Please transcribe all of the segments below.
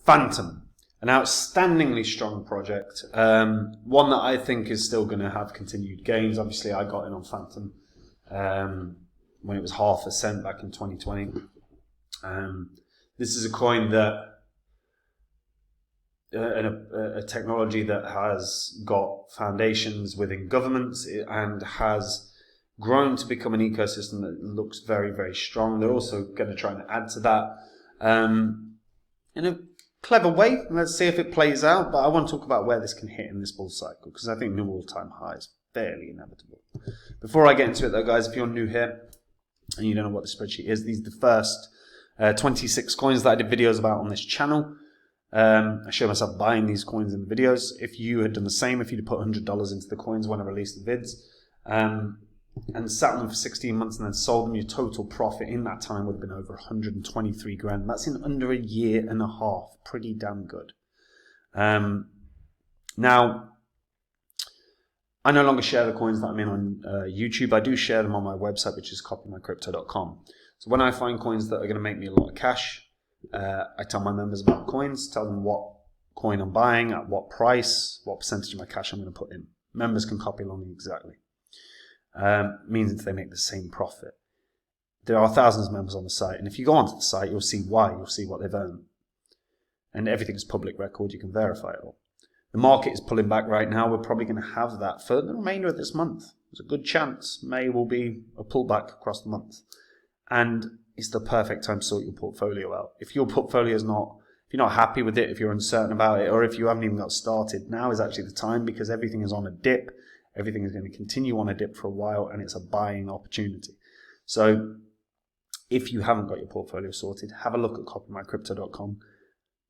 Fantom, an outstandingly strong project, one that I think is still going to have continued gains. Obviously, I got in on Fantom when it was half a cent back in 2020. This is a coin that a technology that has got foundations within governments and has grown to become an ecosystem that looks very, very strong. They're also going to try and add to that in a clever way. Let's see if it plays out. But I want to talk about where this can hit in this bull cycle, because I think new all-time high is fairly inevitable. Before I get into it, though, guys, if you're new here and you don't know what the spreadsheet is, these are the first 26 coins that I did videos about on this channel. I show myself buying these coins in the videos. If you had done the same, if you'd put $100 into the coins when I released the vids, and sat on them for 16 months and then sold them, your total profit in that time would have been over 123 grand. That's in under a year and a half. Pretty damn good. Now, I no longer share the coins that I'm in on YouTube. I do share them on my website, which is copymycrypto.com. So when I find coins that are going to make me a lot of cash, I tell my members about coins, tell them what coin I'm buying, at what price, what percentage of my cash I'm going to put in. Members can copy along exactly. Means that they make the same profit. There are thousands of members on the site, and if you go onto the site, you'll see why, you'll see what they've earned. And everything's public record, you can verify it all. The market is pulling back right now. We're probably going to have that for the remainder of this month. There's a good chance May will be a pullback across the month. And it's the perfect time to sort your portfolio out. If your portfolio is not, if you're not happy with it, if you're uncertain about it, or if you haven't even got started, now is actually the time, because everything is on a dip. Everything is going to continue on a dip for a while, and it's a buying opportunity. So if you haven't got your portfolio sorted, have a look at copymycrypto.com,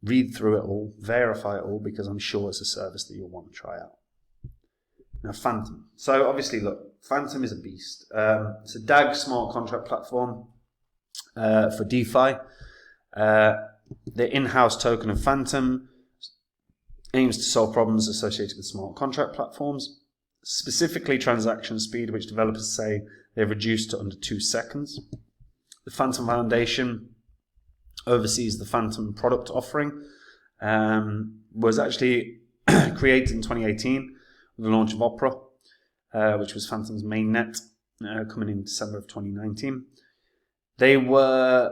read through it all, verify it all, because I'm sure it's a service that you'll want to try out. Now, Fantom. So obviously, look, Fantom is a beast. It's a DAG smart contract platform for DeFi. The in-house token of Fantom aims to solve problems associated with smart contract platforms, specifically transaction speed, which developers say they've reduced to under 2 seconds. The Fantom Foundation oversees the Fantom product offering, was actually created in 2018 with the launch of Opera, which was Fantom's main net, coming in December of 2019. They were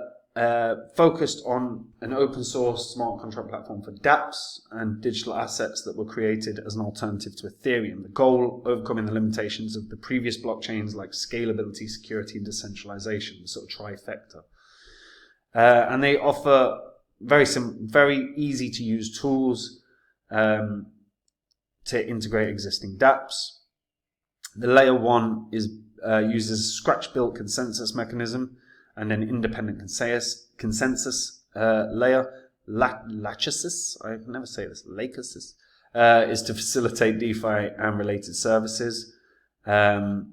focused on an open source smart contract platform for dApps and digital assets that were created as an alternative to Ethereum. The goal, overcoming the limitations of the previous blockchains like scalability, security, and decentralization, the sort of trifecta. And they offer very easy to use tools to integrate existing dApps. The layer 1 uses a scratch-built consensus mechanism and an independent consensus layer. Lachesis, I can never say this, Lachesis, is to facilitate DeFi and related services. And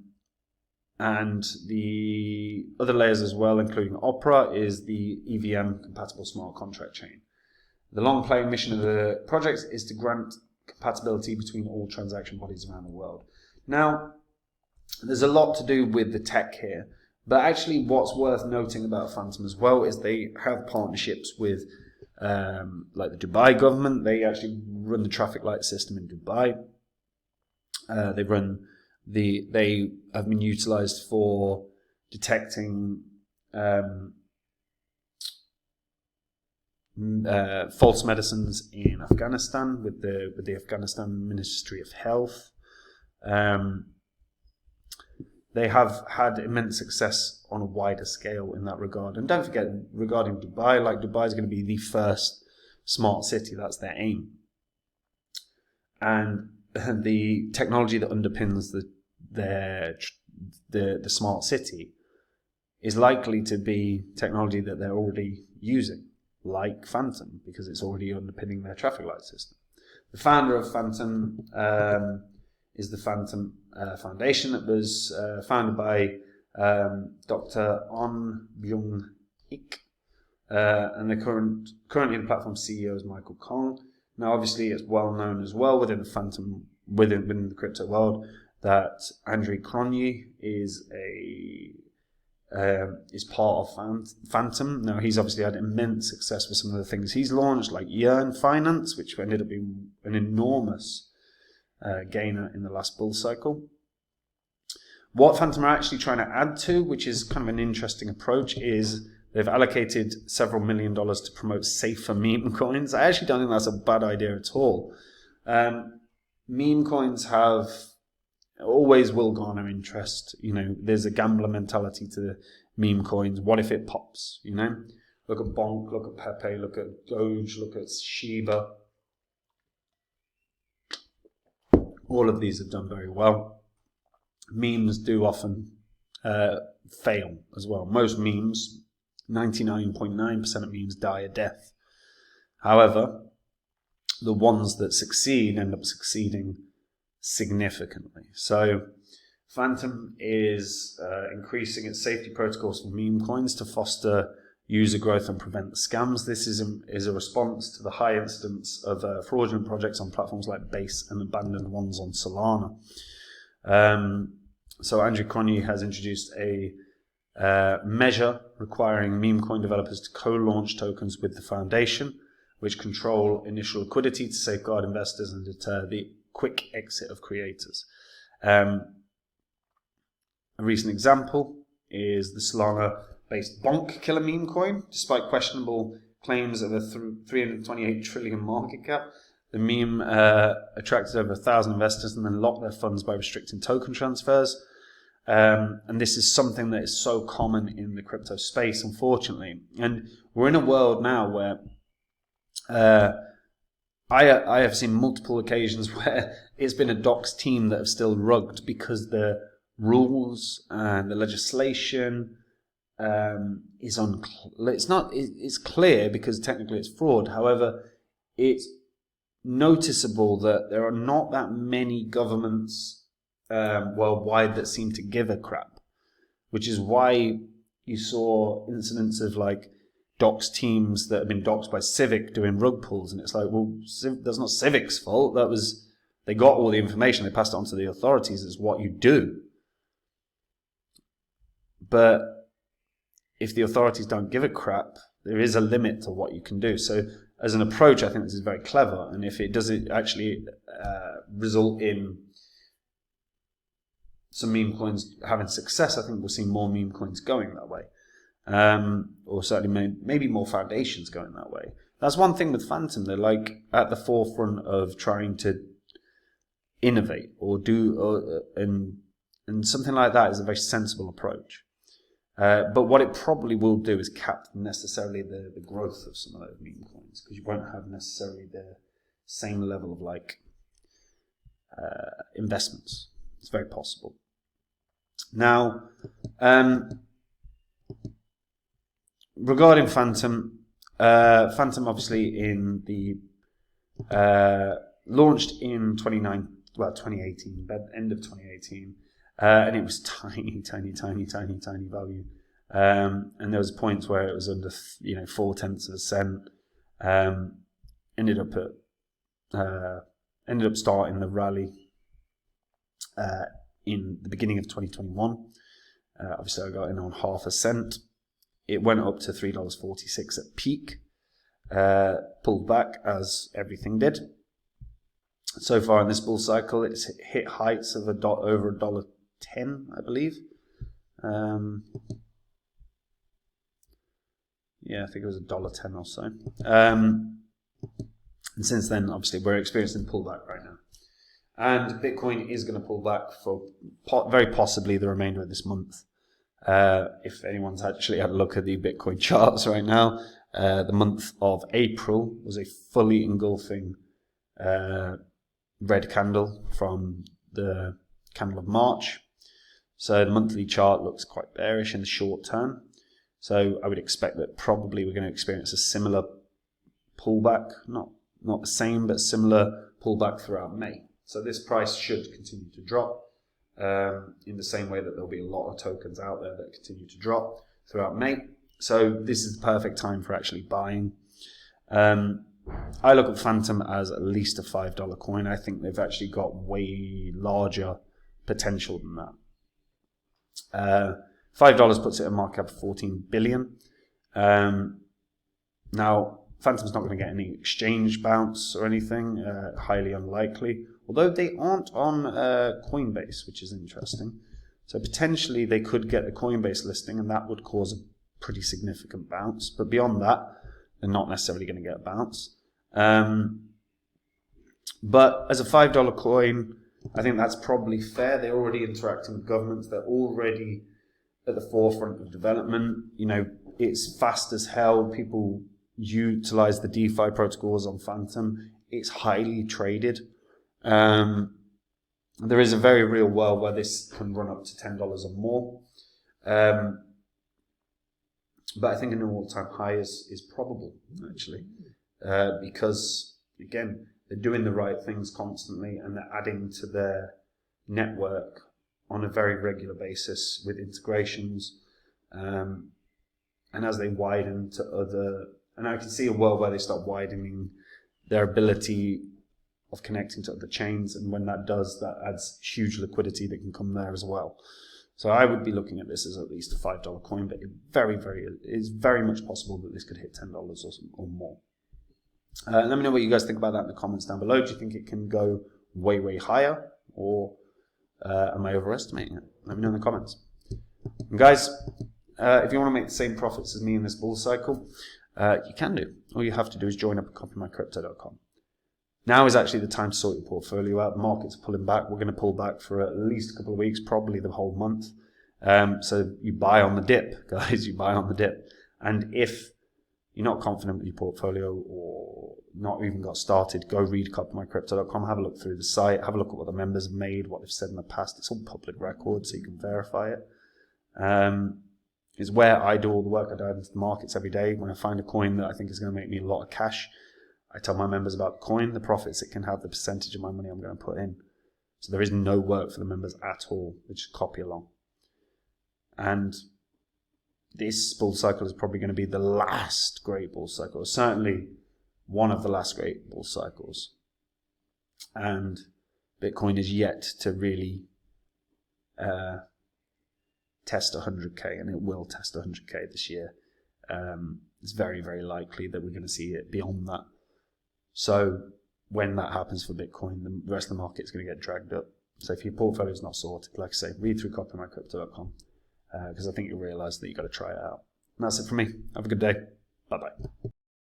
the other layers as well, including Opera, is the EVM compatible smart contract chain. The long-playing mission of the project is to grant compatibility between all transaction bodies around the world. Now, there's a lot to do with the tech here, but actually what's worth noting about Fantom as well is they have partnerships with like the Dubai government. They actually run the traffic light system in Dubai. They have been utilized for detecting false medicines in Afghanistan with the Afghanistan Ministry of Health. They have had immense success on a wider scale in that regard. And don't forget, regarding Dubai, like Dubai is going to be the first smart city. That's their aim. And the technology that underpins the smart city is likely to be technology that they're already using, like Fantom, because it's already underpinning their traffic light system. The founder of Fantom is the Fantom Foundation. It was founded by Dr. On Byung-ik, and currently the platform's CEO is Michael Kong. Now, obviously, it's well known as well within the Fantom, within the crypto world, that Andrei Kronyi is is part of Fantom. Now, he's obviously had immense success with some of the things he's launched, like Yearn Finance, which ended up being an enormous gainer in the last bull cycle. What Fantom are actually trying to add to, which is kind of an interesting approach, is they've allocated several $1 million to promote safer meme coins. I actually don't think that's a bad idea at all. Meme coins always will garner interest. You know, there's a gambler mentality to the meme coins. What if it pops? You know, look at Bonk, look at Pepe, look at Doge, look at Shiba. All of these have done very well. Memes do often fail as well. Most memes, 99.9% of memes die a death. However, the ones that succeed end up succeeding significantly. So Fantom is increasing its safety protocols for meme coins to foster user growth and prevent the scams. This is a response to the high incidence of fraudulent projects on platforms like Base and abandoned ones on Solana. So Andrew Cronje has introduced a measure requiring meme coin developers to co-launch tokens with the foundation, which control initial liquidity to safeguard investors and deter the quick exit of creators. A recent example is the Solana-based Bonk Killer meme coin. Despite questionable claims of a 328 trillion market cap, the meme attracted over 1,000 investors and then locked their funds by restricting token transfers. And this is something that is so common in the crypto space, unfortunately. And we're in a world now where I have seen multiple occasions where it's been a docs team that have still rugged because the rules and the legislation is unclear. It's clear because technically it's fraud. However, it's noticeable that there are not that many governments worldwide that seem to give a crap, which is why you saw incidents of like docs teams that have been doxed by Civic doing rug pulls, and it's like, well, that's not Civic's fault. They got all the information, they passed it on to the authorities. It's what you do. But if the authorities don't give a crap, there is a limit to what you can do. So as an approach, I think this is very clever. And if it doesn't actually result in some meme coins having success, I think we'll see more meme coins going that way. Or certainly maybe more foundations going that way. That's one thing with Fantom. They're like at the forefront of trying to innovate or do, and something like that is a very sensible approach. But what it probably will do is cap necessarily the growth of some of those meme coins, because you won't have necessarily the same level of like investments. It's very possible. Now, regarding Fantom, Fantom obviously launched in 2018, but end of 2018, and it was tiny value. And there was points where it was under 0.4 cents. Ended up starting the rally in the beginning of 2021. Obviously, I got in on 0.5 cent. It went up to $3.46 at peak, pulled back as everything did. So far in this bull cycle, it's hit heights of over $1.10, I believe. Yeah, I think it was $1.10 or so. And since then, obviously, we're experiencing pullback right now. And Bitcoin is going to pull back for very possibly the remainder of this month. If anyone's actually had a look at the Bitcoin charts right now, the month of April was a fully engulfing red candle from the candle of March. So the monthly chart looks quite bearish in the short term. So I would expect that probably we're going to experience a similar pullback, not the same, but similar pullback throughout May. So this price should continue to drop in the same way that there'll be a lot of tokens out there that continue to drop throughout May. So this is the perfect time for actually buying. I look at Fantom as at least a $5 coin. I think they've actually got way larger potential than that. $5 puts it at a market cap of 14 billion. Now, Fantom's not going to get any exchange bounce or anything, highly unlikely. Although they aren't on Coinbase, which is interesting. So potentially they could get a Coinbase listing, and that would cause a pretty significant bounce. But beyond that, they're not necessarily going to get a bounce. But as a $5 coin, I think that's probably fair. They're already interacting with governments. They're already at the forefront of development. You know, it's fast as hell. People utilize the DeFi protocols on Fantom. It's highly traded. There is a very real world where this can run up to $10 or more. But I think an all-time high is probable, actually, because, again, they're doing the right things constantly, and they're adding to their network on a very regular basis with integrations. And as they widen to other, and I can see a world where they start widening their ability of connecting to other chains, and when that does, that adds huge liquidity that can come there as well. So I would be looking at this as at least a $5 coin, but it's very much possible that this could hit $10 or more. Let me know what you guys think about that in the comments down below. Do you think it can go way, way higher, or am I overestimating it? Let me know in the comments. And guys, if you want to make the same profits as me in this bull cycle, you can do. All you have to do is join up at copymycrypto.com. Now is actually the time to sort your portfolio out. The market's pulling back. We're going to pull back for at least a couple of weeks, probably the whole month. So you buy on the dip, guys. You buy on the dip. And if you're not confident with your portfolio or not even got started, go read copymycrypto.com. Have a look through the site. Have a look at what the members have made, what they've said in the past. It's all public record, so you can verify it. It's where I do all the work. I dive into the markets every day. When I find a coin that I think is going to make me a lot of cash, I tell my members about the coin, the profits it can have, the percentage of my money I'm going to put in. So there is no work for the members at all. They just copy along. And this bull cycle is probably going to be the last great bull cycle. Certainly one of the last great bull cycles. And Bitcoin is yet to really test 100K, and it will test 100K this year. It's very, very likely that we're going to see it beyond that. So when that happens for Bitcoin, the rest of the market is going to get dragged up. So if your portfolio is not sorted, like I say, read through copymycrypto.com, because I think you'll realize that you've got to try it out. And that's it from me. Have a good day. Bye-bye.